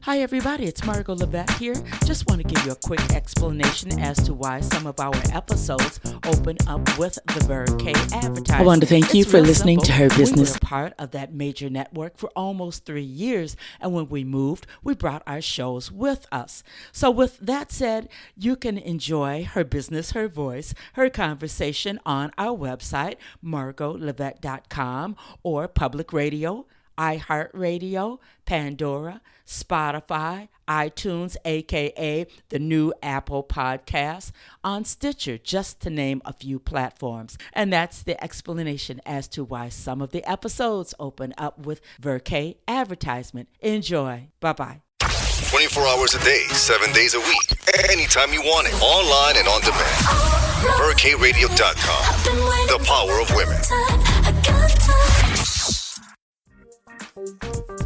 Hi everybody, it's Margot Levette here. Just want to give you a quick explanation as to why some of our episodes open up with the K advertisement. I want to thank you for listening to Her Business. We were part of that major network for almost 3 years, and when we moved, we brought our shows with us. So with that said, you can enjoy Her Business, Her Voice, Her Conversation on our website, margotlevette.com, or Public Radio, iHeartRadio, Pandora, Spotify, iTunes, aka the new Apple Podcasts, on Stitcher, just to name a few platforms. And that's the explanation as to why some of the episodes open up with K advertisement. Enjoy. Bye-bye. 24 hours a day, 7 days a week. Anytime you want it. Online and on demand. VerKRadio.com. The power of women.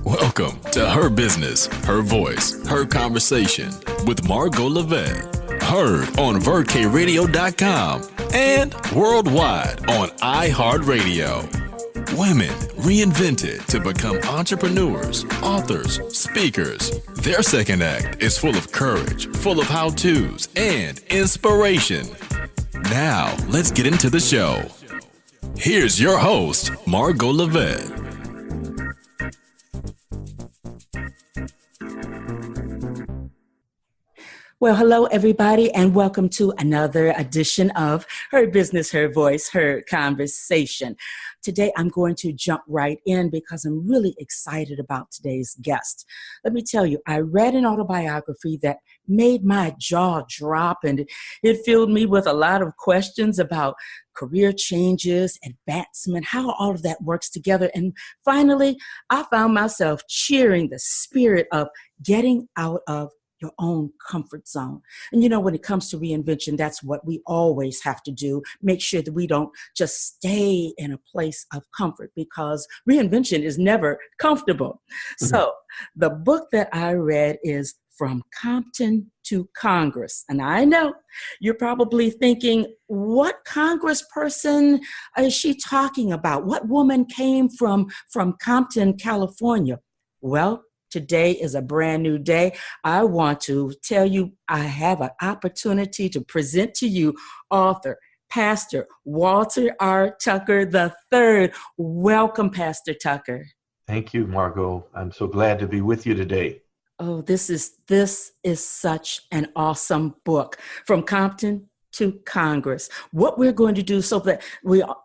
Welcome to Her Business, Her Voice, Her Conversation with Margot Levette. Heard on VerKRadio.com and worldwide on iHeartRadio. Women reinvented to become entrepreneurs, authors, speakers. Their second act is full of courage, full of how-tos, and inspiration. Now, let's get into the show. Here's your host, Margot Levette. Well, hello, everybody, and welcome to another edition of Her Business, Her Voice, Her Conversation. Today, I'm going to jump right in because I'm really excited about today's guest. Let me tell you, I read an autobiography that made my jaw drop, and it filled me with a lot of questions about career changes, advancement, how all of that works together. And finally, I found myself cheering the spirit of getting out of your own comfort zone. And you know, when it comes to reinvention, that's what we always have to do. Make sure that we don't just stay in a place of comfort, because reinvention is never comfortable. Mm-hmm. So the book that I read is From Compton to Congress. And I know you're probably thinking, what congressperson is she talking about? What woman came from Compton, California? Well, today is a brand new day. I want to tell you, I have an opportunity to present to you author, Pastor Walter R. Tucker III. Welcome, Pastor Tucker. Thank you, Margot. I'm so glad to be with you today. Oh, this is such an awesome book, From Compton to Congress. What we're going to do so that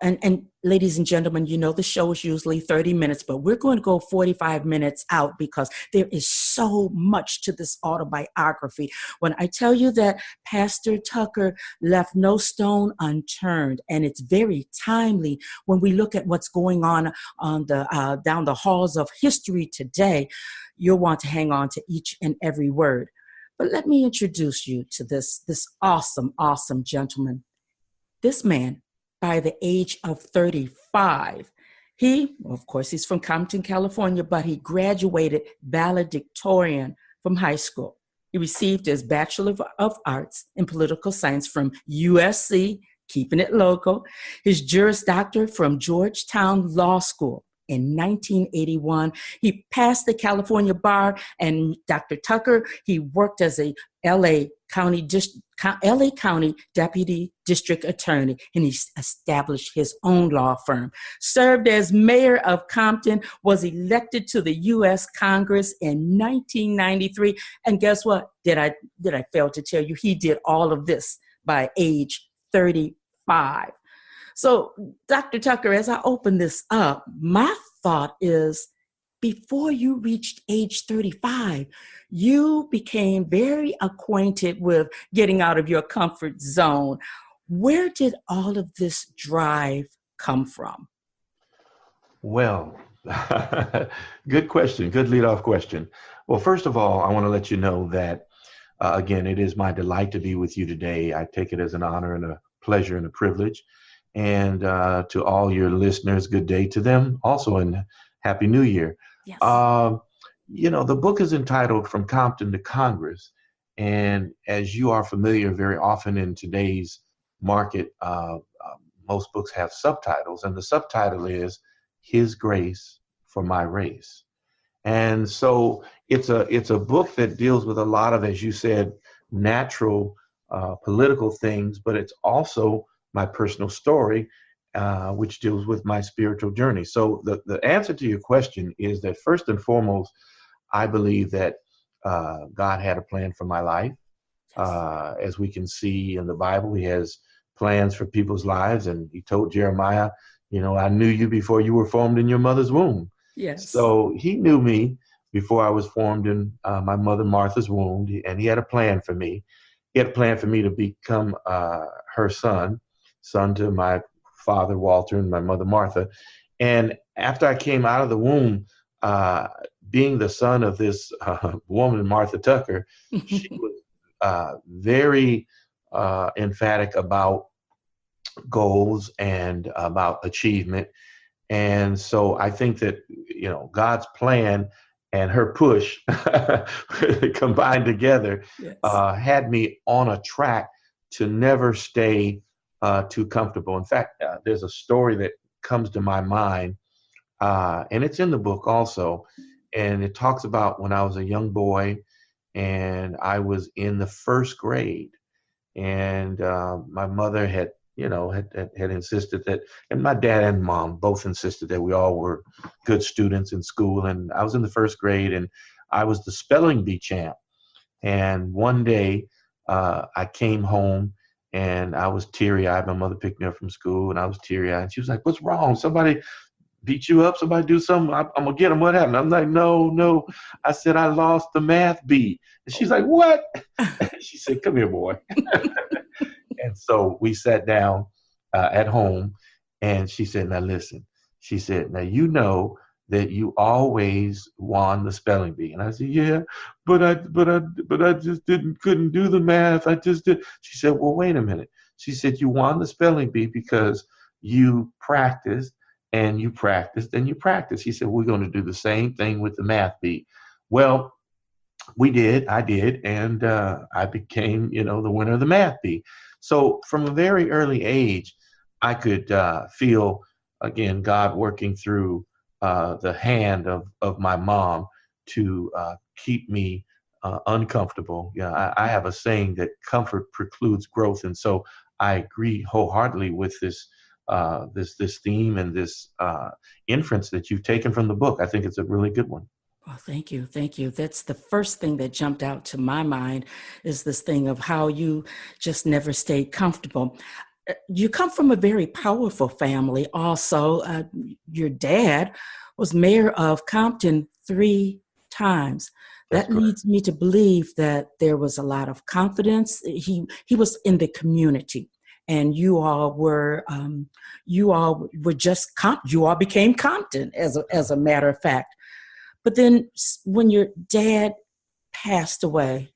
and ladies and gentlemen, you know the show is usually 30 minutes, but we're going to go 45 minutes out because there is so much to this autobiography. When I tell you that Pastor Tucker left no stone unturned, and it's very timely when we look at what's going on the down the halls of history today, you'll want to hang on to each and every word. But let me introduce you to this awesome, awesome gentleman. This man, by the age of 35, of course, he's from Compton, California, but he graduated valedictorian from high school. He received his Bachelor of Arts in Political Science from USC, keeping it local, his Juris Doctor from Georgetown Law School. In 1981, he passed the California bar, and Dr. Tucker, he worked as a LA County Deputy District Attorney, and he established his own law firm. Served as mayor of Compton, was elected to the U.S. Congress in 1993, and guess what? Did I fail to tell you? He did all of this by age 35. So, Dr. Tucker, as I open this up, my thought is, before you reached age 35, you became very acquainted with getting out of your comfort zone. Where did all of this drive come from? Well, good question. Good leadoff question. Well, first of all, I want to let you know that, again, it is my delight to be with you today. I take it as an honor and a pleasure and a privilege. And to all your listeners, good day to them also, and Happy New Year. Yes. The book is entitled From Compton to Congress. And as you are familiar, very often in today's market, most books have subtitles. And the subtitle is His Grace for My Race. And so it's a book that deals with a lot of, as you said, natural political things, but it's also my personal story, which deals with my spiritual journey. So the answer to your question is that first and foremost, I believe that God had a plan for my life. As we can see in the Bible, he has plans for people's lives. And he told Jeremiah, I knew you before you were formed in your mother's womb. Yes. So he knew me before I was formed in my mother Martha's womb. And he had a plan for me. He had a plan for me to become her son to my father Walter and my mother Martha. And after I came out of the womb, being the son of this woman, Martha Tucker, she was very emphatic about goals and about achievement. And so I think that, God's plan and her push combined together had me on a track to never stay too comfortable. In fact, there's a story that comes to my mind, and it's in the book also. And it talks about when I was a young boy and I was in the first grade, and my mother had insisted that, and my dad and mom both insisted that we all were good students in school. And I was in the first grade and I was the spelling bee champ. And one day I came home and I was teary-eyed. My mother picked me up from school and I was teary-eyed. And she was like, "What's wrong? Somebody beat you up? Somebody do something? I'm going to get them. What happened?" I'm like, no. I said, "I lost the math bee." And she's like, "What?" She said, "Come here, boy." And so we sat down at home, and she said, "Now listen." She said, "Now you know that you always won the spelling bee." And I said, "Yeah, but I just couldn't do the math. I just did." She said, "Well, wait a minute." She said, "You won the spelling bee because you practiced and you practiced and you practiced." He said, "We're going to do the same thing with the math bee." Well, we did. I did, and I became, the winner of the math bee. So from a very early age, I could feel, again, God working through the hand of my mom to keep me uncomfortable. I have a saying that comfort precludes growth. And so I agree wholeheartedly with this theme and this inference that you've taken from the book. I think it's a really good one. Well, thank you. Thank you. That's the first thing that jumped out to my mind, is this thing of how you just never stayed comfortable. You come from a very powerful family also. Your dad was mayor of Compton 3 times. That leads me to believe that there was a lot of confidence. He was in the community, and you all became Compton as a matter of fact. But then when your dad passed away,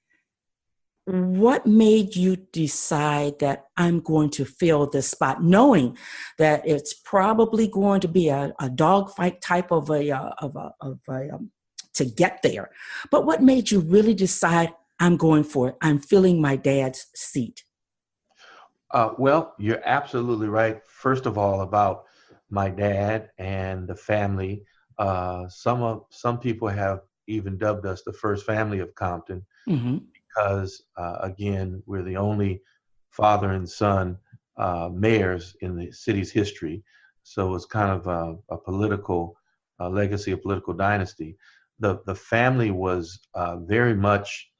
what made you decide that I'm going to fill this spot, knowing that it's probably going to be a dogfight type of to get there? But what made you really decide, I'm going for it? I'm filling my dad's seat. Well, you're absolutely right. First of all, about my dad and the family. Some people have even dubbed us the first family of Compton, because, again, we're the only father and son mayors in the city's history. So it's kind of a political legacy, a political dynasty. The family was very much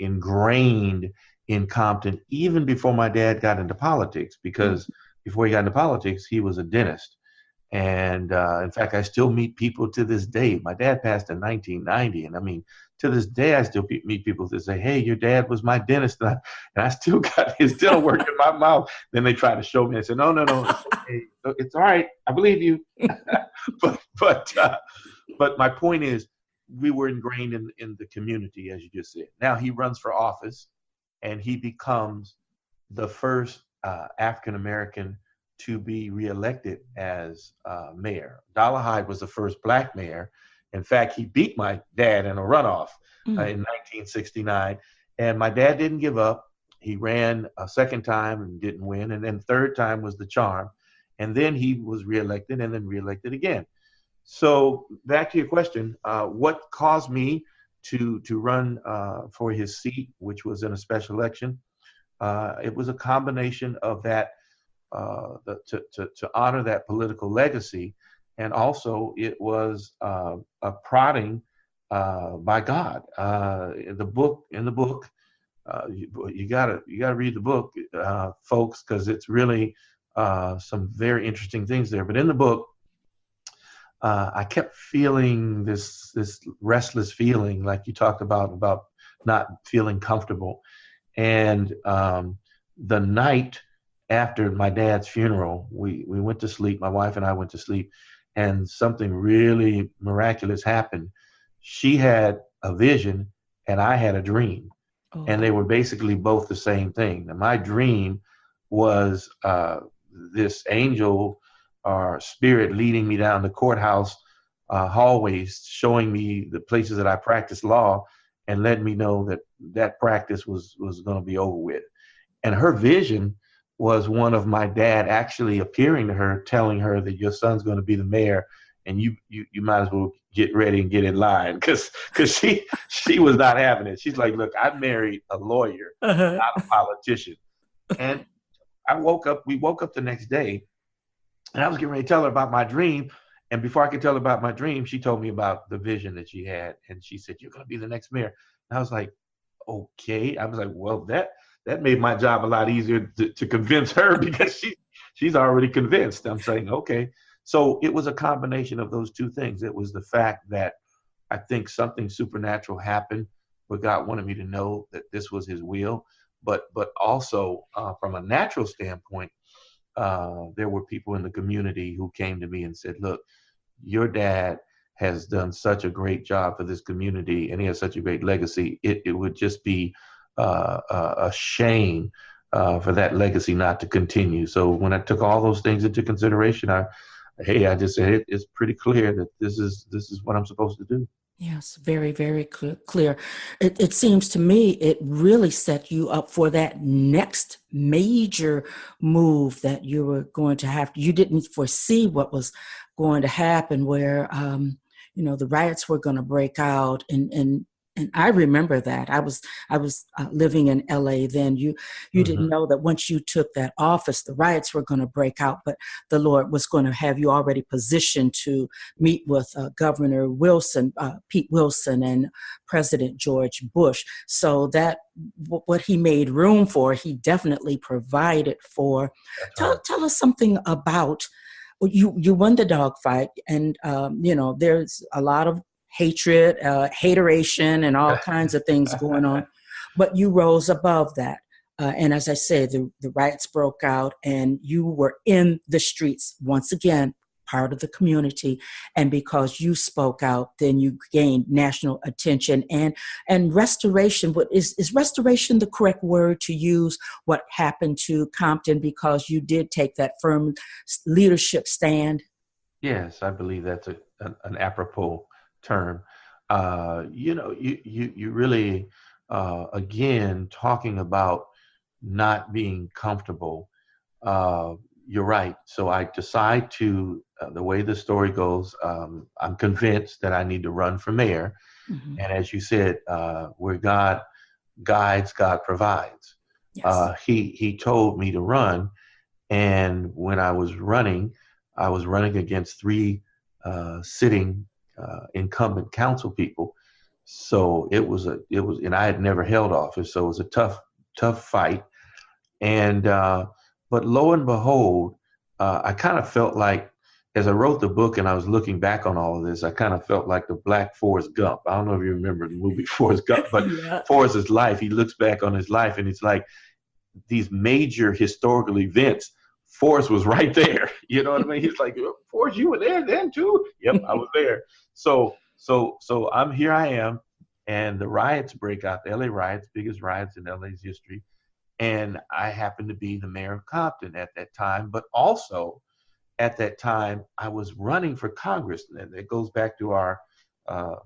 ingrained in Compton even before my dad got into politics, because before he got into politics, he was a dentist. And in fact, I still meet people to this day. My dad passed in 1990. And I mean, to this day, I still meet people that say, "Hey, your dad was my dentist." And I still got his dental work in my mouth. Then they try to show me. I said, no, it's okay. It's all right. I believe you. But my point is, we were ingrained in the community, as you just said. Now he runs for office, and he becomes the first African-American to be reelected as mayor. Dollar Hyde was the first black mayor. In fact, he beat my dad in a runoff in 1969. And my dad didn't give up. He ran a second time and didn't win. And then third time was the charm. And then he was reelected and then reelected again. So back to your question, what caused me to run for his seat, which was in a special election? It was a combination of that, to honor that political legacy, and also it was a prodding by God. In the book, you gotta read the book, folks, because it's really some very interesting things there. But in the book, I kept feeling this restless feeling, like you talked about not feeling comfortable. And the night after my dad's funeral, we went to sleep. My wife and I went to sleep, and something really miraculous happened. She had a vision, and I had a dream, and they were basically both the same thing. Now, my dream was this angel or spirit leading me down the courthouse hallways, showing me the places that I practiced law, and letting me know that practice was going to be over with. And her vision was one of my dad actually appearing to her, telling her that your son's going to be the mayor, and you might as well get ready and get in line, because she was not having it. She's like, look, I married a lawyer, not a politician. And we woke up the next day, and I was getting ready to tell her about my dream. And before I could tell her about my dream, she told me about the vision that she had. And she said, you're going to be the next mayor. And I was like, okay. I was like, well, that made my job a lot easier to convince her, because she's already convinced. I'm saying, okay. So it was a combination of those two things. It was the fact that I think something supernatural happened, but God wanted me to know that this was his will. But also from a natural standpoint, there were people in the community who came to me and said, look, your dad has done such a great job for this community, and he has such a great legacy. It would just be a shame for that legacy not to continue. So when I took all those things into consideration, I just said, it's pretty clear that this is what I'm supposed to do. Yes, very, very clear. It seems to me it really set you up for that next major move that you were going to have. You didn't foresee what was going to happen, where the riots were going to break out, and I remember that. I was living in LA then. You didn't know that once you took that office, the riots were going to break out, but the Lord was going to have you already positioned to meet with Governor Wilson, Pete Wilson, and President George Bush. So that what he made room for, he definitely provided for. Tell us something about, you won the dogfight, and there's a lot of hatred, hateration, and all kinds of things going on. But you rose above that. And as I said, the riots broke out, and you were in the streets once again, part of the community. And because you spoke out, then you gained national attention and restoration. Is restoration the correct word to use? What happened to Compton, because you did take that firm leadership stand? Yes, I believe that's an apropos term. You really, again, talking about not being comfortable. You're right. So I decide to, the way the story goes, I'm convinced that I need to run for mayor. Mm-hmm. And as you said, where God guides, God provides. Yes. He told me to run. And when I was running against three sitting incumbent council people. So it was, and I had never held office, so it was a tough fight. And but lo and behold, I kind of felt like, as I wrote the book and I was looking back on all of this, I kind of felt like the Black Forrest Gump. I don't know if you remember the movie Forrest Gump, but yeah. Forrest's life, he looks back on his life, and it's like these major historical events. Forrest was right there. You know what I mean? He's like, Forrest, you were there then too? Yep, I was there. So here I am, and the riots break out, the LA riots, biggest riots in LA's history. And I happened to be the mayor of Compton at that time, but also at that time, I was running for Congress. And it goes back to our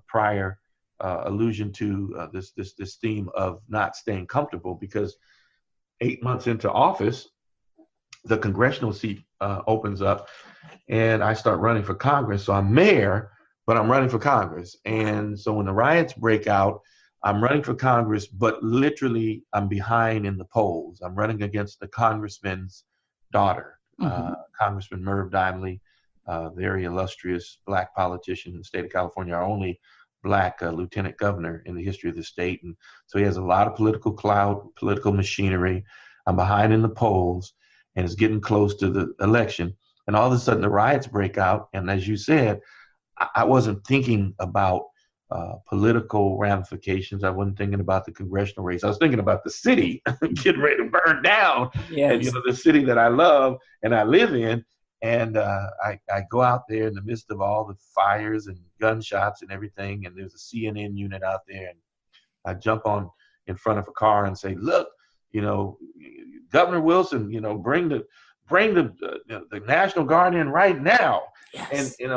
prior allusion to this theme of not staying comfortable, because 8 months into office, the congressional seat opens up, and I start running for Congress. So I'm mayor, but I'm running for Congress. And so when the riots break out, I'm running for Congress, but literally I'm behind in the polls. I'm running against the congressman's daughter, Congressman Merv Dimely, very illustrious black politician in the state of California, our only black lieutenant governor in the history of the state. And so he has a lot of political clout, political machinery. I'm behind in the polls, and it's getting close to the election. And all of a sudden the riots break out. And as you said, I wasn't thinking about political ramifications. I wasn't thinking about the congressional race. I was thinking about the city getting ready to burn down. Yes. And, the city that I love and I live in. And I go out there in the midst of all the fires and gunshots and everything. And there's a CNN unit out there. And I jump on in front of a car and say, look, Governor Wilson, bring the National Guard in right now. Yes. And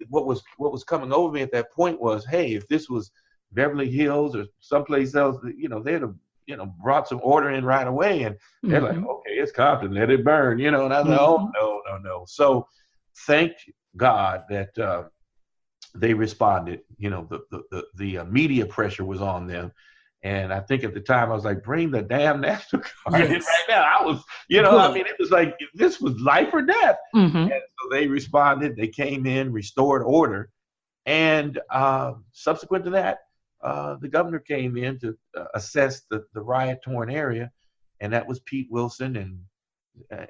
what was coming over me at that point was, hey, if this was Beverly Hills or someplace else, they'd have brought some order in right away. And they're like, okay, it's Compton, let it burn, And I was like, oh no. So thank God that they responded. The media pressure was on them. And I think at the time I was like, bring the damn National Guard in right now. I was, it was like, this was life or death. And so they responded, they came in, restored order. And subsequent to that, the governor came in to assess the riot-torn area. And that was Pete Wilson.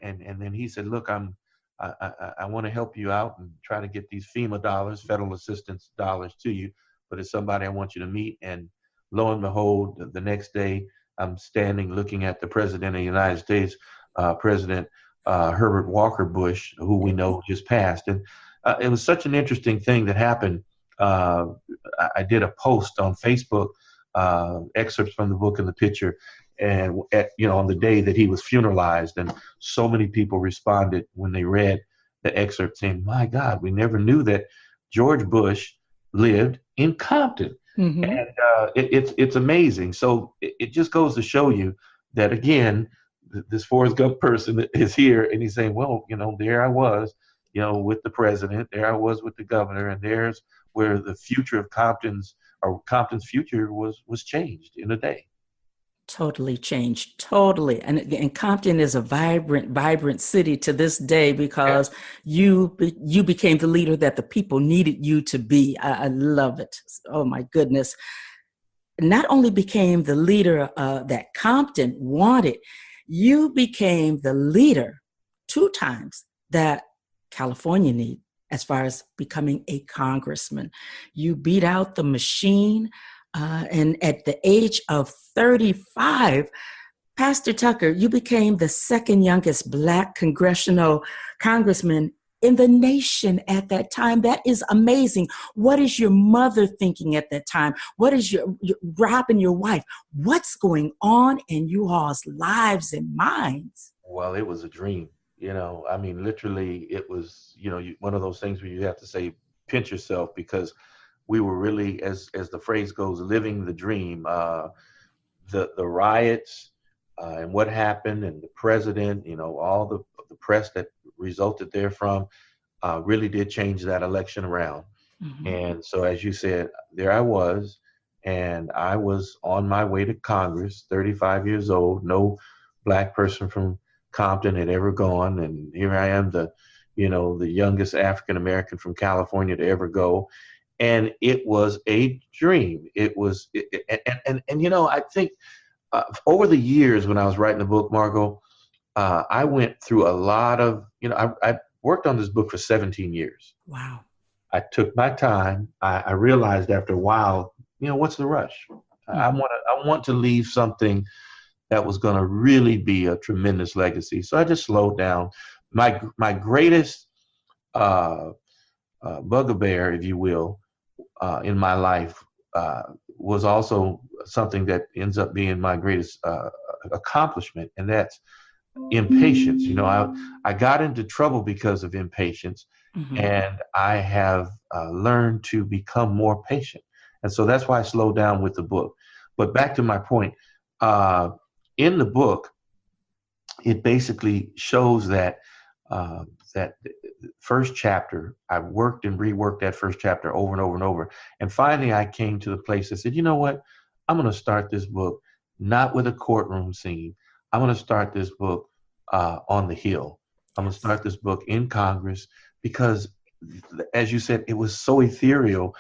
And then he said, look, I want to help you out and try to get these FEMA dollars, federal assistance dollars to you. But it's somebody I want you to meet. And lo and behold, the next day, I'm standing looking at the President of the United States, President Herbert Walker Bush, who we know just passed. And it was such an interesting thing that happened. I did a post on Facebook, excerpts from the book and the picture, and on the day that he was funeralized. And so many people responded when they read the excerpt saying, my God, we never knew that George Bush lived in Compton. And it's amazing. So it just goes to show you that, again, this Forrest Gump person is here, and he's saying, well, there I was, with the president, there I was with the governor, and there's where the future of Compton's future was changed in a day. Totally changed. Totally. And Compton is a vibrant city to this day because you became the leader that the people needed you to be. I love it. Oh, my goodness. Not only became the leader that Compton wanted, you became the leader 2 times that California needed as far as becoming a congressman. You beat out the machine. And at the age of 35, Pastor Tucker, you became the 2nd youngest Black congressional congressman in the nation at that time. That is amazing. What is your mother thinking at that time? What is your Robin, your wife? What's going on in you all's lives and minds? Well, it was a dream. Literally, it was, one of those things where you have to say, pinch yourself, because we were really, as the phrase goes, living the dream. The riots and what happened, and the president, all the press that resulted therefrom really did change that election around. And so, as you said, there I was, and I was on my way to Congress, 35 years old. No Black person from Compton had ever gone, and here I am, the youngest African American from California to ever go. And it was a dream. It was, I think over the years when I was writing the book, Margot, I went through a lot of, I worked on this book for 17 years. Wow. I took my time. I realized after a while, what's the rush? I want to leave something that was going to really be a tremendous legacy. So I just slowed down. My greatest bugbear, if you will, in my life was also something that ends up being my greatest accomplishment, and that's impatience. I got into trouble because of impatience, and I have learned to become more patient. And so that's why I slowed down with the book. But back to my point, in the book, it basically shows that that first chapter, I worked and reworked that first chapter over and over and over. And finally, I came to the place that said, you know what? I'm going to start this book not with a courtroom scene. I'm going to start this book on the Hill. I'm going to start this book in Congress because, as you said, it was so ethereal.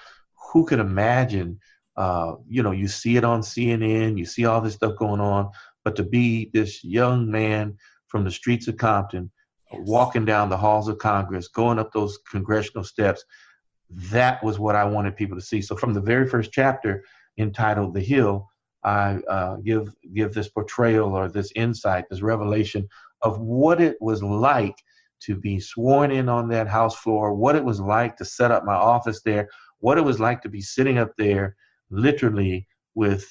Who could imagine, you see it on CNN, you see all this stuff going on, but to be this young man from the streets of Compton, walking down the halls of Congress, going up those congressional steps, that was what I wanted people to see. So from the very first chapter entitled The Hill, I give this portrayal or this insight, this revelation of what it was like to be sworn in on that House floor, what it was like to set up my office there, what it was like to be sitting up there literally with,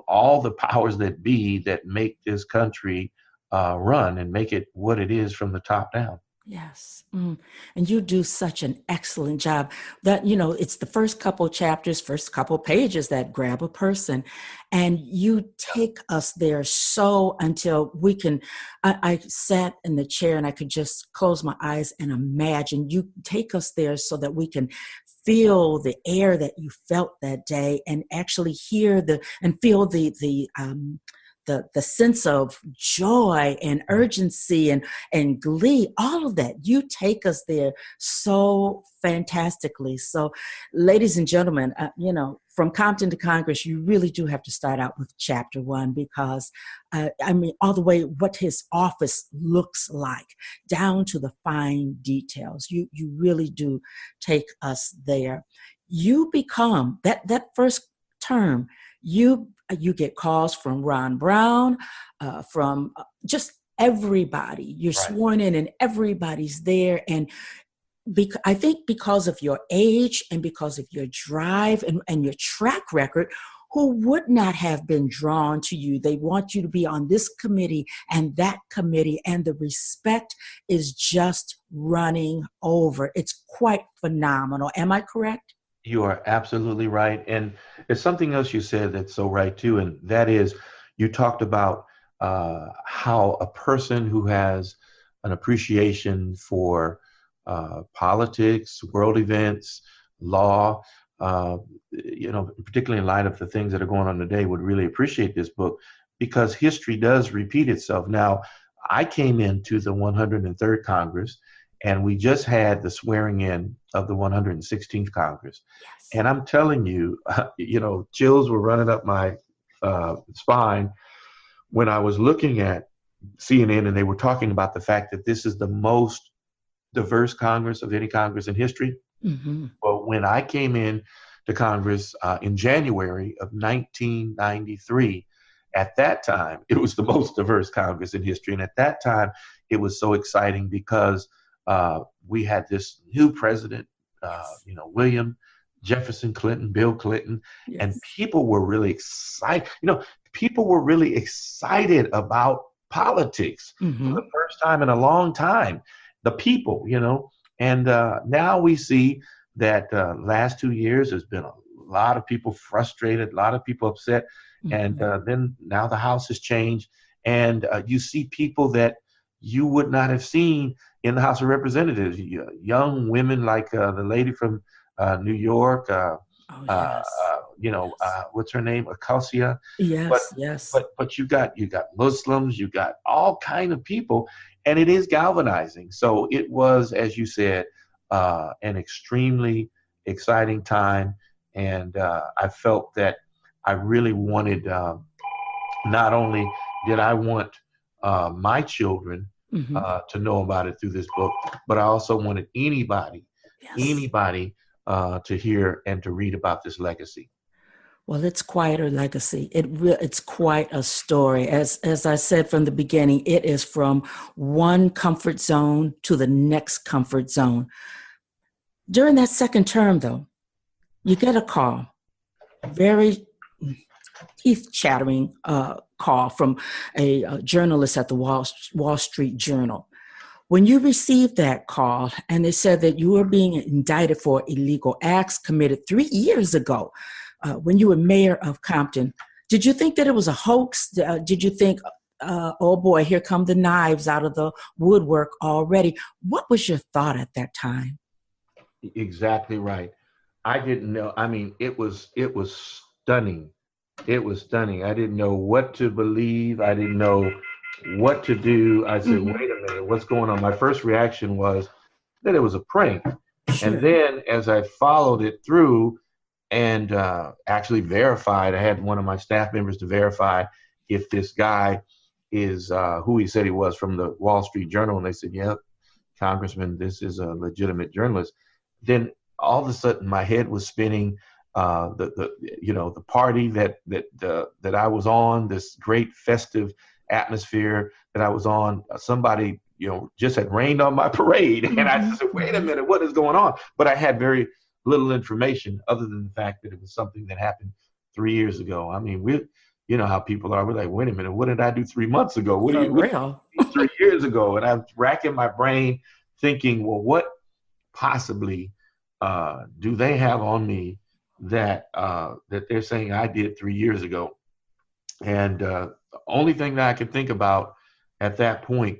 all the powers that be that make this country run and make it what it is from the top down. Yes. And you do such an excellent job that, it's the first couple chapters, first couple pages that grab a person, and you take us there so until we can, I sat in the chair and I could just close my eyes and imagine. You take us there so that we can feel the air that you felt that day and actually hear and feel the sense of joy and urgency and glee, all of that. You take us there so fantastically. So, ladies and gentlemen, From Compton to Congress, you really do have to start out with chapter 1 because, all the way what his office looks like, down to the fine details. You really do take us there. You become, that first term, you get calls from Ron Brown, from just everybody. You're Right. sworn in and everybody's there. And I think because of your age and because of your drive and your track record, who would not have been drawn to you? They want you to be on this committee and that committee, and the respect is just running over. It's quite phenomenal. Am I correct? You are absolutely right. And it's something else you said that's so right too. And that is, you talked about how a person who has an appreciation for politics, world events, law, particularly in light of the things that are going on today, would really appreciate this book because history does repeat itself. Now, I came into the 103rd Congress, and we just had the swearing in of the 116th Congress. Yes. And I'm telling you, chills were running up my spine when I was looking at CNN and they were talking about the fact that this is the most diverse Congress of any Congress in history. Mm-hmm. Well, when I came in to Congress in January of 1993, at that time, it was the most diverse Congress in history. And at that time, it was so exciting because we had this new president, William Jefferson Clinton, Bill Clinton, Yes. and people were really excited. People were really excited about politics Mm-hmm. for the first time in a long time. The people, and now we see that last 2 years there's been a lot of people frustrated, a lot of people upset, Mm-hmm. and then now the House has changed, and you see people that you would not have seen in the House of Representatives, young women like the lady from New York, Yes. what's her name, Acacia. Yes, yes. But you got Muslims, you got all kind of people, and it is galvanizing. So it was, as you said, an extremely exciting time, and I felt that I really wanted. Not only did I want my children Mm-hmm. to know about it through this book, but I also wanted anybody to hear and to read about this legacy. Well, it's quite a legacy. It's quite a story. As I said from the beginning, it is from one comfort zone to the next comfort zone. During that second term, though, you get a call, very teeth-chattering call from a journalist at the Wall Street Journal. When you received that call and they said that you were being indicted for illegal acts committed 3 years ago, when you were mayor of Compton, did you think that it was a hoax? Did you think oh boy, here come the knives out of the woodwork already. What was your thought at that time? Exactly right. I didn't know. I mean, it was stunning. It was stunning. I didn't know what to believe. I didn't know what to do. I said, wait a minute, what's going on? My first reaction was that it was a prank. Sure. And then as I followed it through and actually verified, I had one of my staff members to verify if this guy is who he said he was from the Wall Street Journal. And they said, yeah, Congressman, this is a legitimate journalist. Then all of a sudden my head was spinning. The party that I was on, this great festive atmosphere that I was on, somebody just had rained on my parade, and I just said, wait a minute, what is going on? But I had very little information other than the fact that it was something that happened 3 years ago. I mean, you know how people are. We're like, wait a minute, what did I do 3 months ago? What do you 3 years ago? And I'm racking my brain thinking, well, what possibly do they have on me that they're saying I did 3 years ago? And the only thing that I could think about at that point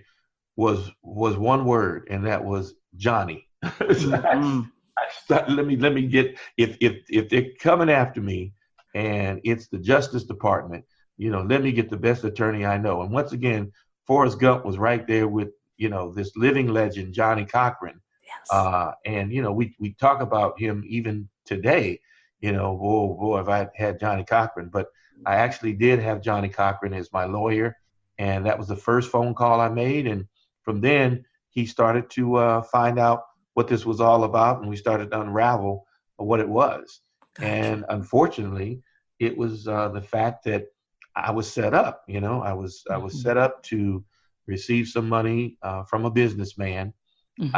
was one word, and that was Johnny. Let me get, if they're coming after me and it's the Justice Department, let me get the best attorney I know. And once again, Forrest Gump was right there with this living legend, Johnny Cochran. Yes. And we talk about him even today. If I had Johnny Cochran, but I actually did have Johnny Cochran as my lawyer, and that was the first phone call I made. And from then, he started to find out what this was all about, and we started to unravel what it was. Gotcha. And unfortunately, it was the fact that I was set up. I was set up to receive some money from a businessman. Mm-hmm.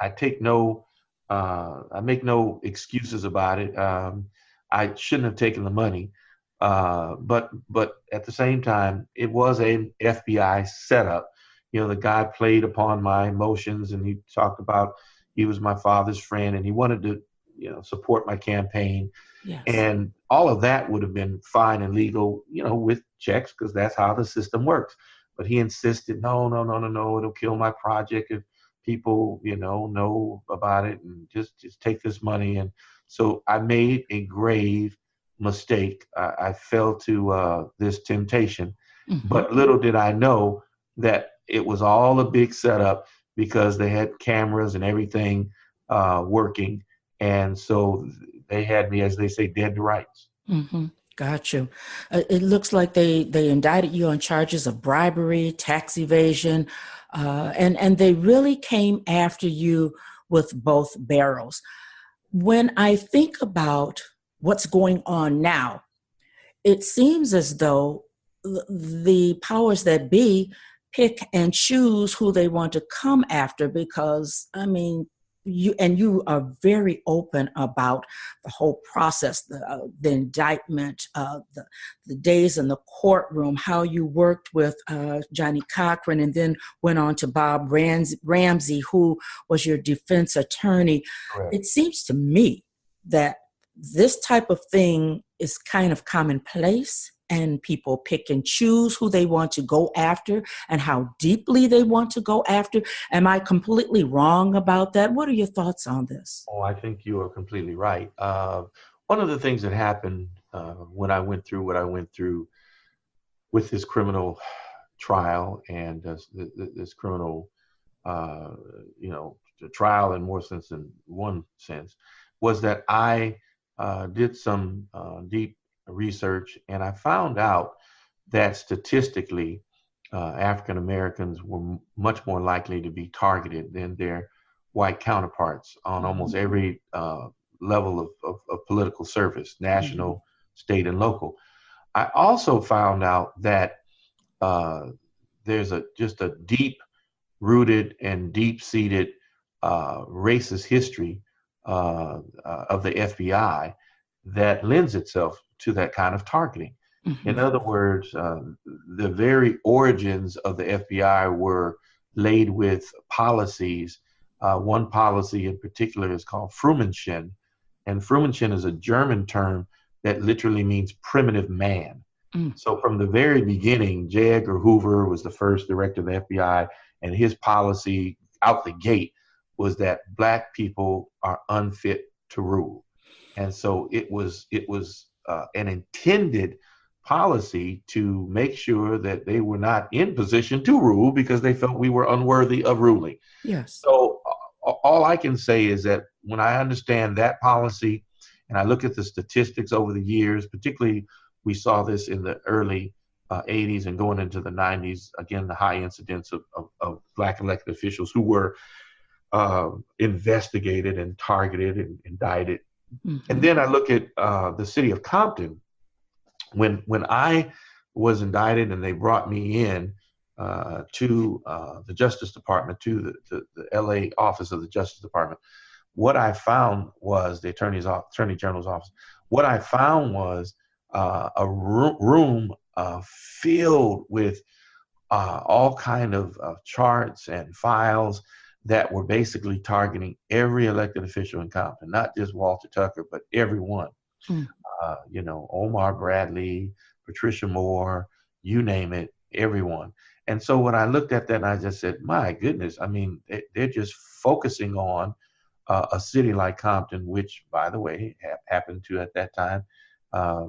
I take no. I make no excuses about it. I shouldn't have taken the money, but at the same time, it was an FBI setup. The guy played upon my emotions, and he talked about he was my father's friend, and he wanted to, support my campaign. Yes. And all of that would have been fine and legal, with checks, because that's how the system works. But he insisted, no, it'll kill my project if people, know about it, and just take this money. And so I made a grave mistake. I fell to this temptation, but little did I know that it was all a big setup, because they had cameras and everything working. And so they had me, as they say, dead to rights. Mm-hmm. Got you. It looks like they indicted you on charges of bribery, tax evasion, and they really came after you with both barrels. When I think about what's going on now, it seems as though the powers that be pick and choose who they want to come after, because, you are very open about the whole process, the indictment, the days in the courtroom, how you worked with Johnny Cochran, and then went on to Bob Ramsey, who was your defense attorney. Correct. It seems to me that this type of thing is kind of commonplace, and people pick and choose who they want to go after and how deeply they want to go after. Am I completely wrong about that? What are your thoughts on this? Oh, I think you are completely right. One of the things that happened when I went through what I went through with this criminal trial and this criminal, trial in more sense than one sense, was that I did some deep research, and I found out that statistically, African Americans were much more likely to be targeted than their white counterparts on almost every level of political service, national, state, and local. I also found out that there's just a deep-rooted and deep-seated racist history of the FBI that lends itself to that kind of targeting. Mm-hmm. In other words, the very origins of the FBI were laid with policies. One policy in particular is called Frühmenschen, and Frühmenschen is a German term that literally means primitive man. So from the very beginning, J. Edgar Hoover was the first director of the FBI, and his policy out the gate was that Black people are unfit to rule. And so it was an intended policy to make sure that they were not in position to rule because they felt we were unworthy of ruling. Yes. So all I can say is that when I understand that policy and I look at the statistics over the years, particularly we saw this in the early 80s and going into the 90s, again, the high incidence of Black elected officials who were investigated and targeted and indicted. And then I look at the city of Compton. When I was indicted and they brought me in to the Justice Department, to the LA office of the Justice Department, what I found was the Attorney General's office. What I found was a room filled with all kind of charts and files that were basically targeting every elected official in Compton, not just Walter Tucker, but everyone. Omar Bradley, Patricia Moore, you name it, everyone. And so when I looked at that, I just said, my goodness, I mean, they're just focusing on a city like Compton, which, by the way, happened to at that time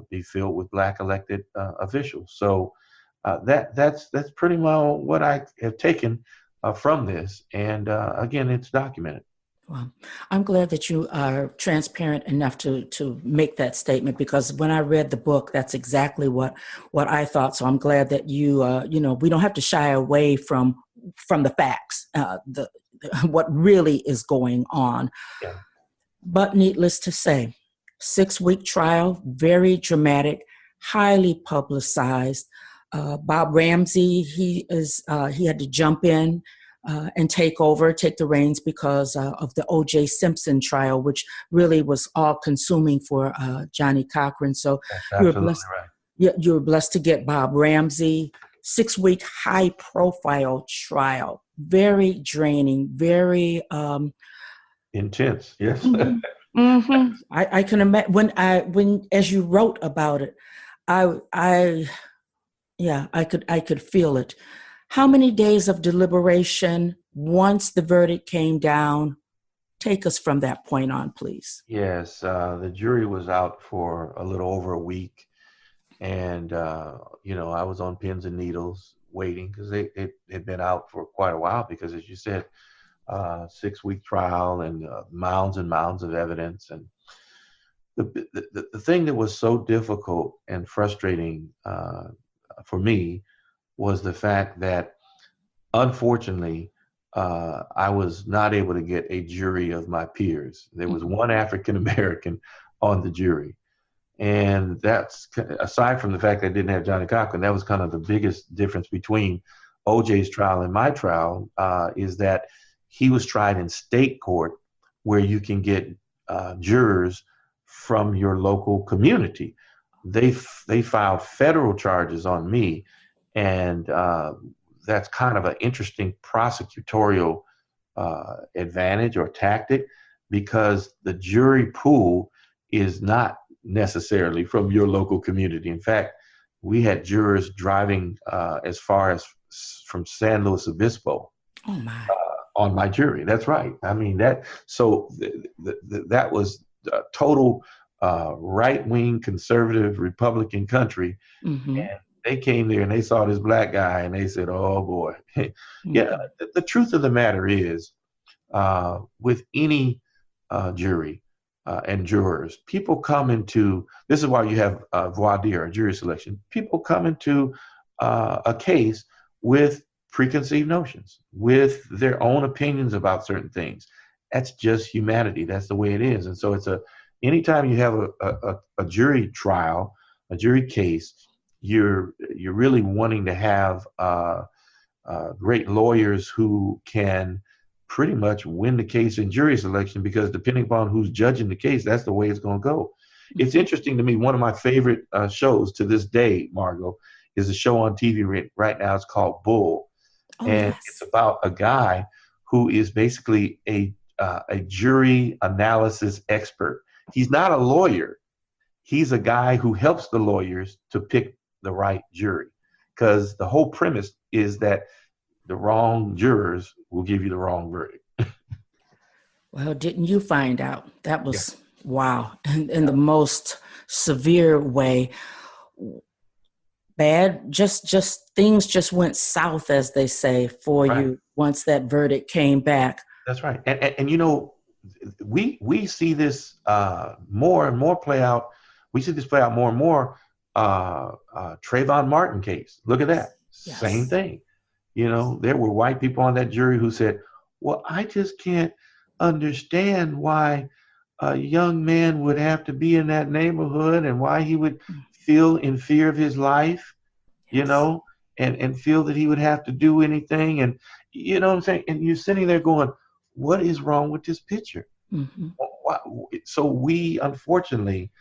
be filled with Black elected officials. So that's pretty much what I have taken from this. And again, it's documented. Well, I'm glad that you are transparent enough to make that statement, because when I read the book, that's exactly what I thought. So I'm glad that you, we don't have to shy away from the facts, what really is going on. Yeah. But needless to say, 6-week trial, very dramatic, highly publicized. Bob Ramsey, he had to jump in and take the reins because of the O.J. Simpson trial, which really was all consuming for Johnny Cochran. So you were blessed. Right. You were blessed to get Bob Ramsey. 6-week high profile trial, very draining, very intense. Yes. Mm-hmm. I can imagine when as you wrote about it, I could feel it. How many days of deliberation once the verdict came down? Take us from that point on, please. Yes, the jury was out for a little over a week, and I was on pins and needles waiting because it had been out for quite a while. Because, as you said, 6-week trial and mounds and mounds of evidence, and the thing that was so difficult and frustrating for me was the fact that, unfortunately, I was not able to get a jury of my peers. There was one African American on the jury. And that's, aside from the fact that I didn't have Johnny Cochran, that was kind of the biggest difference between OJ's trial and my trial, is that he was tried in state court where you can get jurors from your local community. They filed federal charges on me. And that's kind of an interesting prosecutorial advantage or tactic, because the jury pool is not necessarily from your local community. In fact, we had jurors driving as far as from San Luis Obispo on my jury. That's right. I mean, that was a total right-wing conservative Republican country. Mm-hmm. And they came there and they saw this Black guy and they said, oh boy. Yeah, the truth of the matter is, with any jury and jurors, people come into, this is why you have voir dire, jury selection. People come into a case with preconceived notions, with their own opinions about certain things. That's just humanity. That's the way it is. And so anytime you have a jury trial, a jury case, you're really wanting to have great lawyers who can pretty much win the case in jury selection, because depending upon who's judging the case, that's the way it's going to go. Mm-hmm. It's interesting to me. One of my favorite shows to this day, Margot, is a show on TV right now. It's called Bull. And yes. It's about a guy who is basically a jury analysis expert. He's not a lawyer. He's a guy who helps the lawyers to pick the right jury, because the whole premise is that the wrong jurors will give you the wrong verdict. Well, didn't you find out? That was, wow, in the Yeah. most severe way. Bad, just things just went south, as they say, for Right. you once that verdict came back. That's right. And you know, we see this more and more play out. We see this play out more and more. Trayvon Martin case. Look at that. Yes. Same thing. You know, there were white people on that jury who said, well, I just can't understand why a young man would have to be in that neighborhood and why he would feel in fear of his life, you know, and feel that he would have to do anything. And, you know what I'm saying? And you're sitting there going, what is wrong with this picture? Mm-hmm. So we, unfortunately,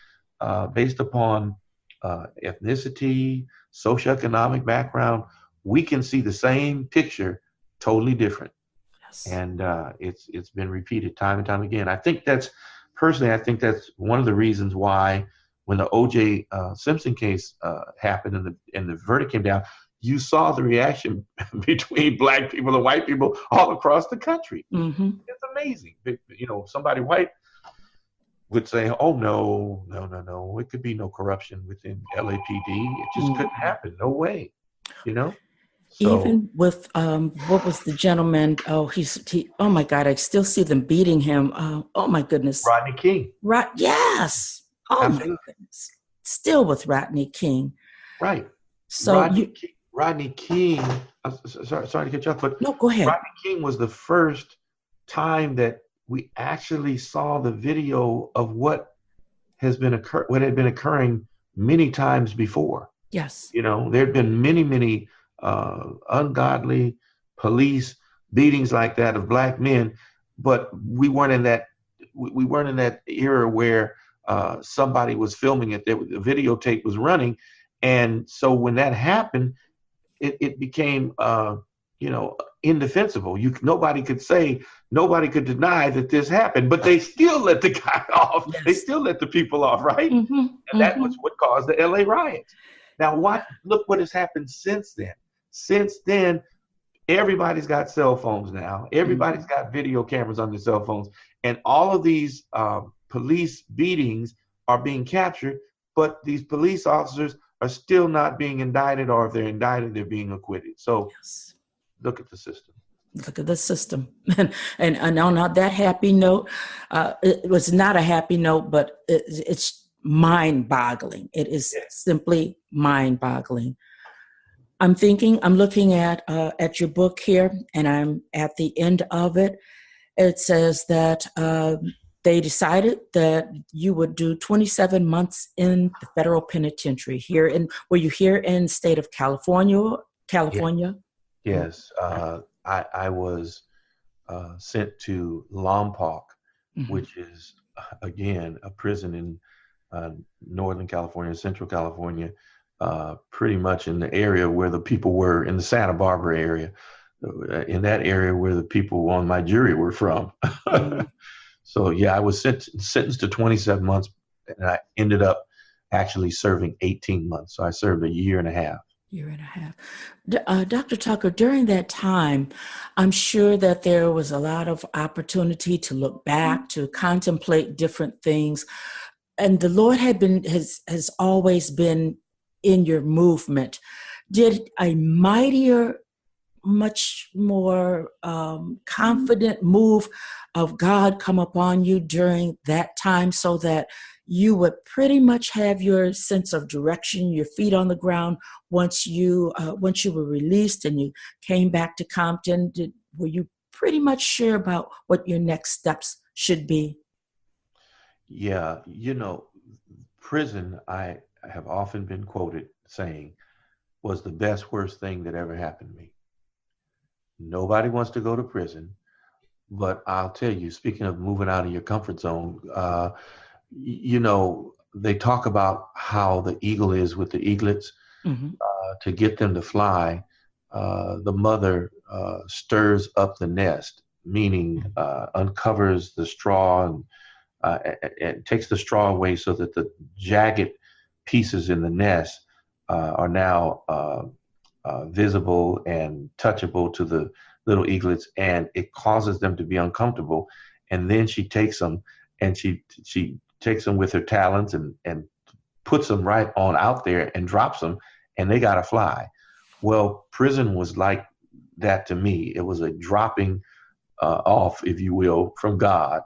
based upon ethnicity, socioeconomic background, we can see the same picture totally different. Yes. And it's been repeated time and time again. I think that's one of the reasons why when the O.J. Simpson case happened and the verdict came down, you saw the reaction between black people and white people all across the country. Mm-hmm. It's amazing. You know, somebody white would say, oh, no, it could be no corruption within LAPD. It just couldn't happen. No way, you know? So, even with, what was the gentleman? Oh, oh my God, I still see them beating him. Oh my goodness. Rodney King. Yes. Oh Absolutely. My goodness. Still with Rodney King. Right. So Rodney King, sorry to get you off, but no, go ahead. Rodney King was the first time that we actually saw the video of what had been occurring many times before. Yes. You know, there had been many ungodly police beatings like that of black men, but we weren't in that era where somebody was filming it. The videotape was running, and so when that happened, it became indefensible. Nobody could deny that this happened, but they still let the guy off. Yes. They still let the people off, right? Mm-hmm. And that was what caused the LA riots. Now, look what has happened since then. Since then, everybody's got cell phones now. Everybody's got video cameras on their cell phones. And all of these police beatings are being captured, but these police officers are still not being indicted, or if they're indicted, they're being acquitted. So Look at the system. Look at the system. And on that happy note, it was not a happy note, but it's mind-boggling. It is simply mind-boggling. I'm looking at your book here, and I'm at the end of it. It says that they decided that you would do 27 months in the federal penitentiary were you here in the state of California? Yes. I was sent to Lompoc, which is, again, a prison in Northern California, Central California, pretty much in the area where the people were, in the Santa Barbara area, in that area where the people on my jury were from. So, I was sentenced to 27 months, and I ended up actually serving 18 months. So I served a year and a half. Dr. Tucker, during that time, I'm sure that there was a lot of opportunity to look back, to contemplate different things. And the Lord has always been in your movement. Did a mightier, much more confident move of God come upon you during that time, so that you would pretty much have your sense of direction, your feet on the ground once you were released and you came back to Compton? Were you pretty much sure about what your next steps should be? Yeah, prison, I have often been quoted saying, was the worst thing that ever happened to me. Nobody wants to go to prison, but I'll tell you, speaking of moving out of your comfort zone, they talk about how the eagle is with the eaglets. To get them to fly, the mother stirs up the nest, meaning uncovers the straw and takes the straw away so that the jagged pieces in the nest are now visible and touchable to the little eaglets, and it causes them to be uncomfortable. And then she takes them and she takes them with her talons and puts them right on out there and drops them, and they got to fly. Well, prison was like that to me. It was a dropping off, if you will, from God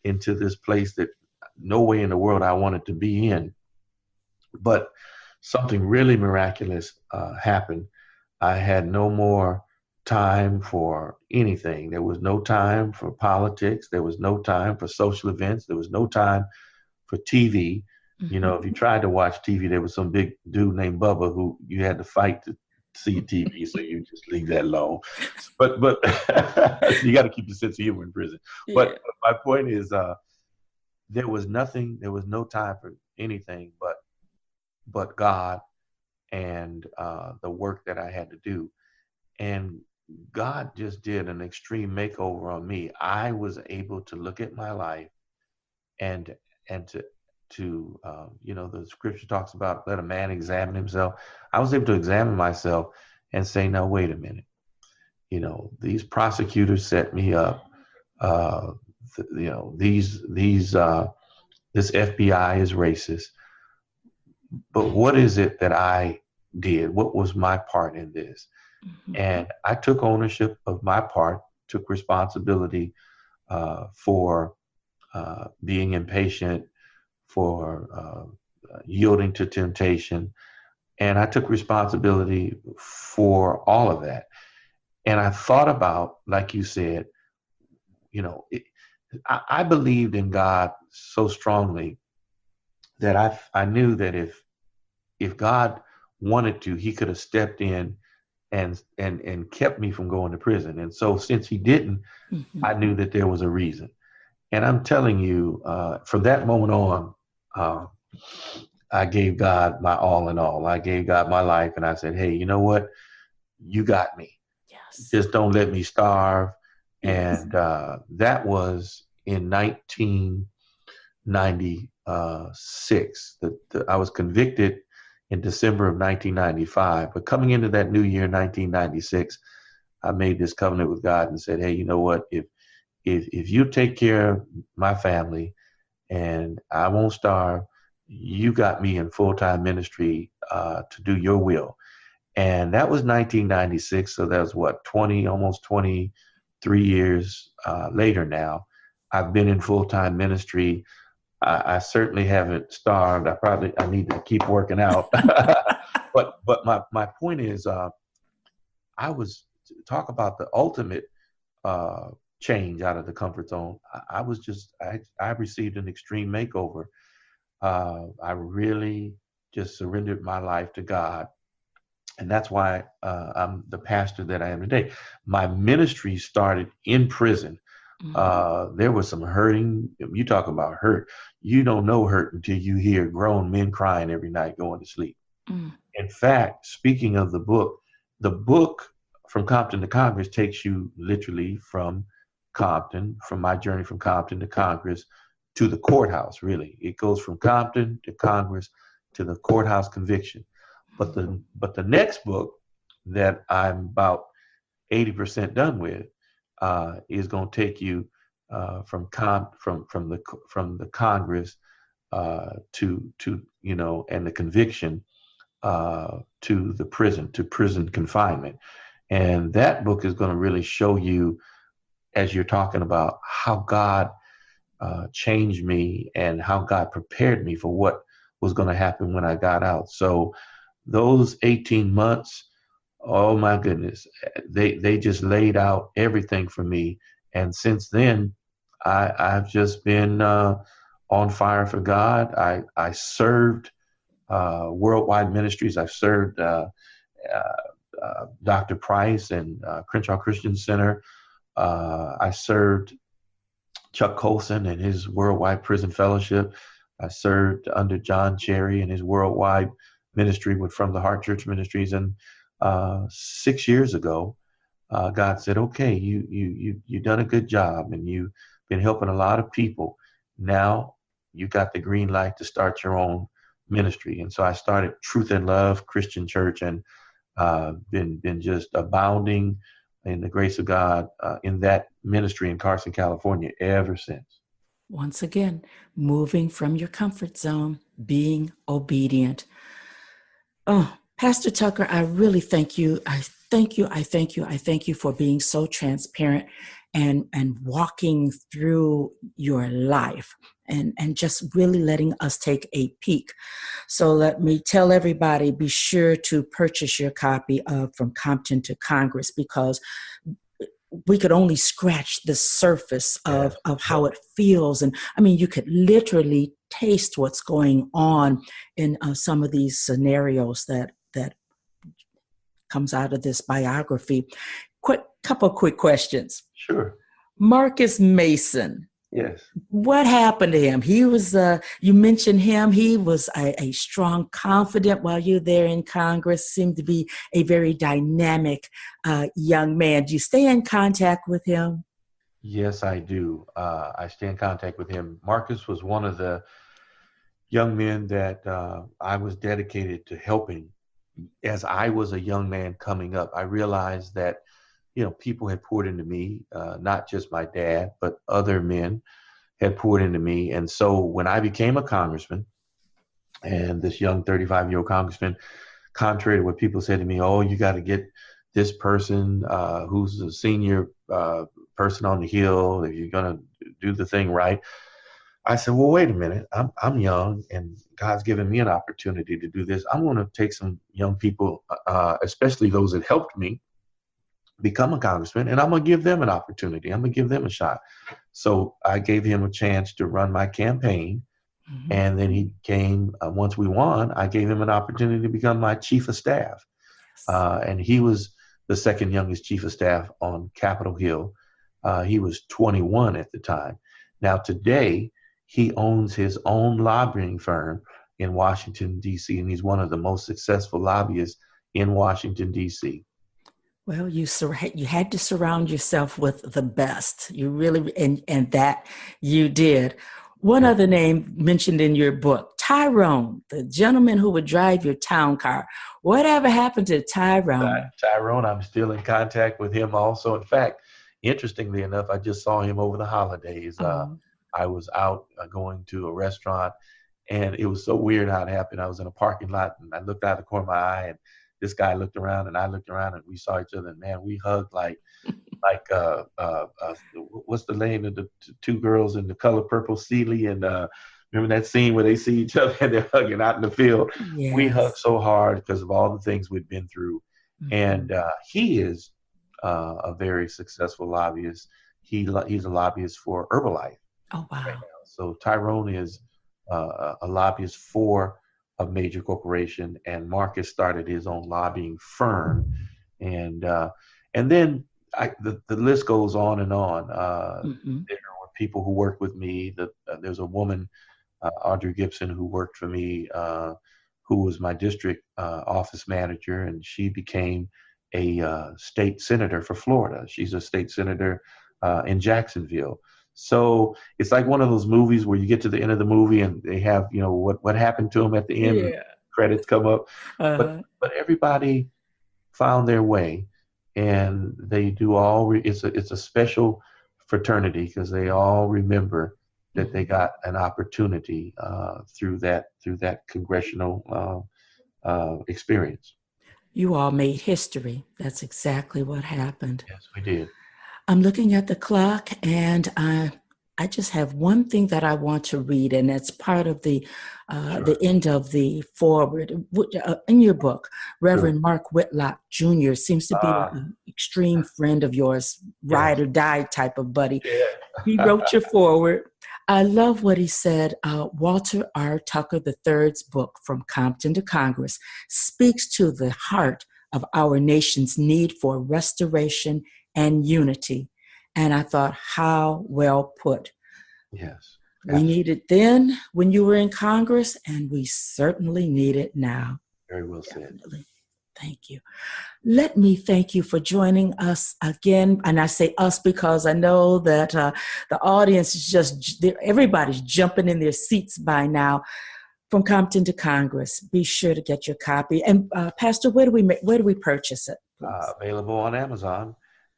into this place that no way in the world I wanted to be in. But something really miraculous happened. I had no more time for anything. There was no time for politics. There was no time for social events. There was no time for TV. You know, if you tried to watch TV, there was some big dude named Bubba who you had to fight to see TV, so you just leave that alone. But you got to keep your sense of humor in prison. Yeah. But my point is, there was no time for anything but God and the work that I had to do. And God just did an extreme makeover on me. I was able to look at my life and to the scripture talks about let a man examine himself. I was able to examine myself and say, now, wait a minute. You know, these prosecutors set me up. This FBI is racist. But what is it that I did? What was my part in this? And I took ownership of my part, took responsibility for being impatient, for yielding to temptation. And I took responsibility for all of that. And I thought about, like you said, I believed in God so strongly that I knew that if God wanted to, he could have stepped in and kept me from going to prison. And so since he didn't, I knew that there was a reason. And I'm telling you, from that moment on, I gave God my all in all. I gave God my life, and I said, hey, you know what? You got me. Yes. Just don't let me starve. Yes. And that was in 1996. I was convicted in December of 1995. But coming into that new year, 1996, I made this covenant with God and said, hey, you know what? If you take care of my family and I won't starve, you got me in full-time ministry to do your will. And that was 1996. So that was almost 23 years later now. I've been in full-time ministry. I certainly haven't starved. I need to keep working out. But my point is, I was talk about the ultimate change out of the comfort zone. I received an extreme makeover. I really just surrendered my life to God. And that's why I'm the pastor that I am today. My ministry started in prison. There was some hurting. You talk about hurt. You don't know hurt until you hear grown men crying every night going to sleep. In fact, speaking of the book From Compton to Congress takes you literally from my journey from Compton to Congress to the courthouse, really. It goes from Compton to Congress to the courthouse conviction. But the next book that I'm about 80% done with is going to take you from the Congress to and the conviction to the prison confinement. And that book is going to really show you, as you're talking about, how God changed me and how God prepared me for what was going to happen when I got out. So those 18 months, oh my goodness, they just laid out everything for me. And since then, I've just been on fire for God. I served worldwide ministries. I've served Dr. Price and Crenshaw Christian Center. I served Chuck Colson and his worldwide prison fellowship. I served under John Cherry and his worldwide ministry with From the Heart Church Ministries. And 6 years ago, God said, okay, you've done a good job and you've been helping a lot of people. Now you got the green light to start your own ministry. And so I started Truth and Love Christian Church, and been just abounding in the grace of God in that ministry in Carson, California ever since. Once again, moving from your comfort zone, being obedient. Oh, Pastor Tucker, I really thank you. I thank you for being so transparent and walking through your life and just really letting us take a peek. So let me tell everybody, be sure to purchase your copy of From Compton to Congress, because we could only scratch the surface of how it feels. And I mean, you could literally taste what's going on in some of these scenarios that comes out of this biography. Couple quick questions. Sure. Marcus Mason. Yes. What happened to him? He was, you mentioned him. He was a strong, confident while you're there in Congress, seemed to be a very dynamic young man. Do you stay in contact with him? Yes, I do. I stay in contact with him. Marcus was one of the young men that I was dedicated to helping. As I was a young man coming up, I realized that, people had poured into me, not just my dad, but other men had poured into me. And so when I became a congressman, and this young 35-year-old congressman, contrary to what people said to me, oh, you got to get this person who's a senior person on the Hill, if you're going to do the thing right. I said, well, wait a minute. I'm young, and God's given me an opportunity to do this. I'm going to take some young people, especially those that helped me become a congressman, and I'm going to give them an opportunity. I'm going to give them a shot. So I gave him a chance to run my campaign. Mm-hmm. And then he came, once we won, I gave him an opportunity to become my chief of staff. Yes. And he was the second youngest chief of staff on Capitol Hill. He was 21 at the time. Now today, he owns his own lobbying firm in Washington, D.C., and he's one of the most successful lobbyists in Washington, D.C. Well, you had to surround yourself with the best. You really, and that you did. One other name mentioned in your book, Tyrone, the gentleman who would drive your town car. Whatever happened to Tyrone? Tyrone, I'm still in contact with him also. In fact, interestingly enough, I just saw him over the holidays. I was out going to a restaurant, and it was so weird how it happened. I was in a parking lot, and I looked out the corner of my eye, and this guy looked around, and I looked around, and we saw each other. And man, we hugged like what's the name of the two girls in The Color Purple, Celie, and remember that scene where they see each other and they're hugging out in the field? Yes. We hugged so hard because of all the things we'd been through. Mm-hmm. And he is a very successful lobbyist. He's a lobbyist for Herbalife. Oh, wow. Right now. So Tyrone is a lobbyist for a major corporation, and Marcus started his own lobbying firm. And then the list goes on and on. Mm-hmm. There were people who worked with me. There's a woman, Audrey Gibson, who worked for me, who was my district office manager, and she became a state senator for Florida. She's a state senator in Jacksonville. So it's like one of those movies where you get to the end of the movie and they have, what happened to them at the end. Yeah. Credits come up. Uh-huh. But everybody found their way, and they do all. It's a special fraternity because they all remember that they got an opportunity through that congressional experience. You all made history. That's exactly what happened. Yes, we did. I'm looking at the clock, and I just have one thing that I want to read, and that's part of the end of the foreword in your book. Reverend Mark Whitlock Jr. seems to be an extreme friend of yours, ride or die type of buddy. Yeah. He wrote your foreword. I love what he said. Walter R. Tucker III's book, From Compton to Congress, speaks to the heart of our nation's need for restoration and unity. And I thought, how well put. Yes. We need it then when you were in Congress, and we certainly need it now. Very well said. Thank you. Let me thank you for joining us again. And I say us because I know that the audience is everybody's jumping in their seats by now. From Compton to Congress. Be sure to get your copy. And Pastor, where do we purchase it? Available on Amazon,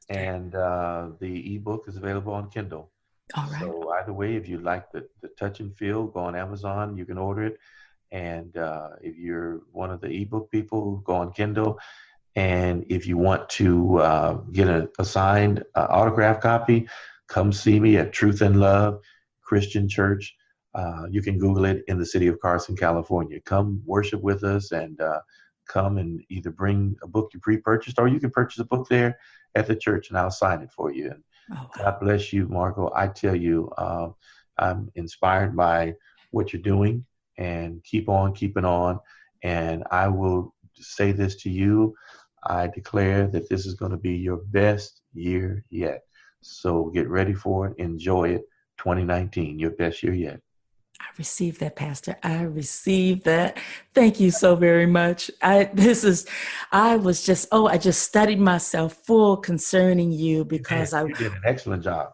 and the ebook is available on Kindle. All right. So either way, if you like the touch and feel, go on Amazon. You can order it. And if you're one of the ebook people, go on Kindle. And if you want to get a signed autograph copy, come see me at Truth and Love Christian Church. You can Google it, in the city of Carson, California. Come worship with us, and come and either bring a book you pre-purchased, or you can purchase a book there at the church, and I'll sign it for you. And God bless you, Margot. I tell you, I'm inspired by what you're doing, and keep on keeping on. And I will say this to you. I declare that this is going to be your best year yet. So get ready for it. Enjoy it. 2019, your best year yet. I received that, Pastor. I received that. Thank you so very much. I just studied myself full concerning you, because you did an excellent job.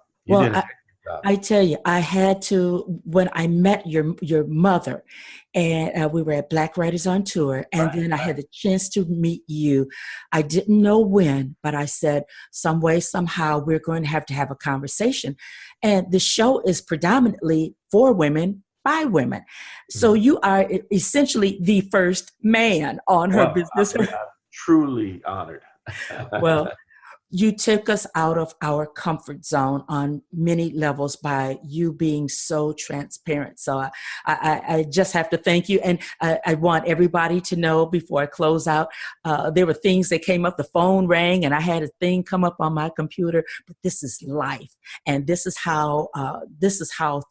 I tell you, I had to, when I met your mother, and we were at Black Writers on Tour, and then I had the chance to meet you. I didn't know when, but I said, some way, somehow, we're going to have a conversation. And the show is predominantly for women, by women. So you are essentially the first man on Her Business. I'm truly honored. Well, you took us out of our comfort zone on many levels by you being so transparent. So I just have to thank you. And I want everybody to know, before I close out, there were things that came up. The phone rang and I had a thing come up on my computer, but this is life. And this is how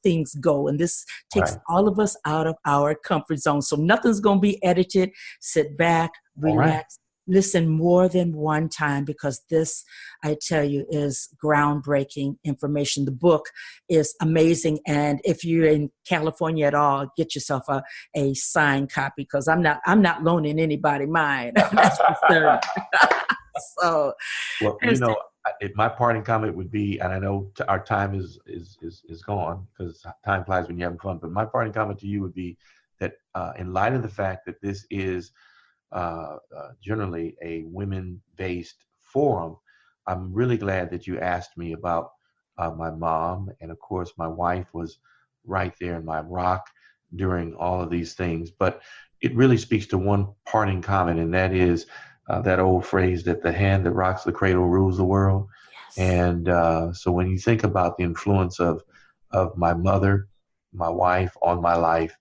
things go. And this takes all of us out of our comfort zone. So nothing's going to be edited. Sit back, relax. Listen more than one time, because this, I tell you, is groundbreaking information. The book is amazing. And if you're in California at all, get yourself a signed copy, because I'm not loaning anybody mine. That's for certain. So, well, my parting comment would be, and I know our time is gone, because time flies when you're having fun, but my parting comment to you would be that in light of the fact that this is generally a women-based forum, I'm really glad that you asked me about my mom. And of course, my wife was right there in my rock during all of these things. But it really speaks to one parting comment, and that is that old phrase that the hand that rocks the cradle rules the world. Yes. And so when you think about the influence of my mother, my wife on my life,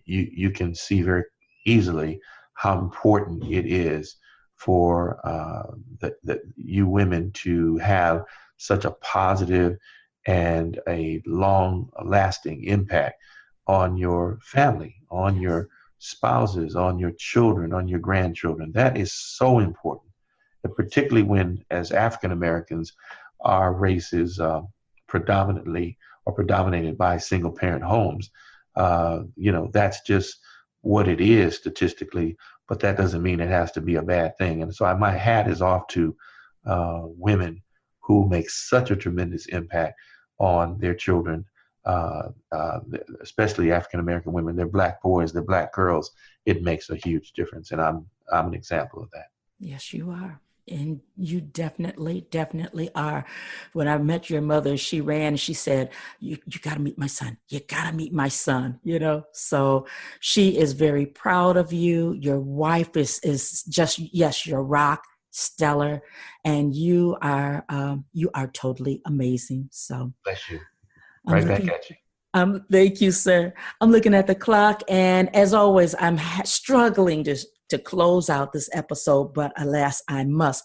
you can see very easily how important it is for you women to have such a positive and a long-lasting impact on your family, on your spouses, on your children, on your grandchildren. That is so important, and particularly when, as African Americans, our race is predominated by single-parent homes. That's just what it is statistically, but that doesn't mean it has to be a bad thing. And so my hat is off to women who make such a tremendous impact on their children, especially African-American women. They're Black boys, they're Black girls. It makes a huge difference. And I'm an example of that. Yes, you are. And you definitely are. When I met your mother, she ran and she said, you got to meet my son. You got to meet my son, So she is very proud of you. Your wife is just, yes, your rock, stellar. And you are totally amazing. So bless you. Right back at you. Thank you, sir. I'm looking at the clock, and as always, I'm struggling to close out this episode, but alas, I must.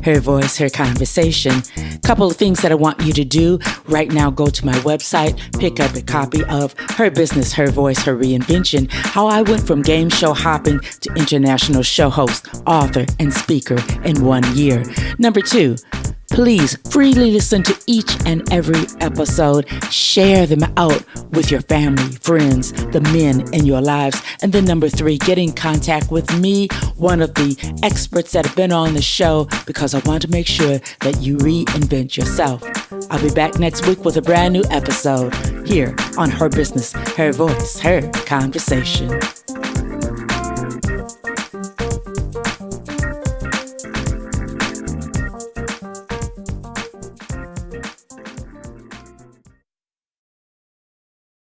Her voice, her conversation. Couple of things that I want you to do right now. Go to my website, pick up a copy of Her Business, Her Voice, Her Reinvention, how I went from game show hopping to international show host, author, and speaker in 1 year. Number 2, please freely listen to each and every episode. Share them out with your family, friends, the men in your lives. And then number 3, get in contact with me, one of the experts that have been on the show, because I want to make sure that you reinvent yourself. I'll be back next week with a brand new episode. here on Her Business, Her Voice, Her Conversation.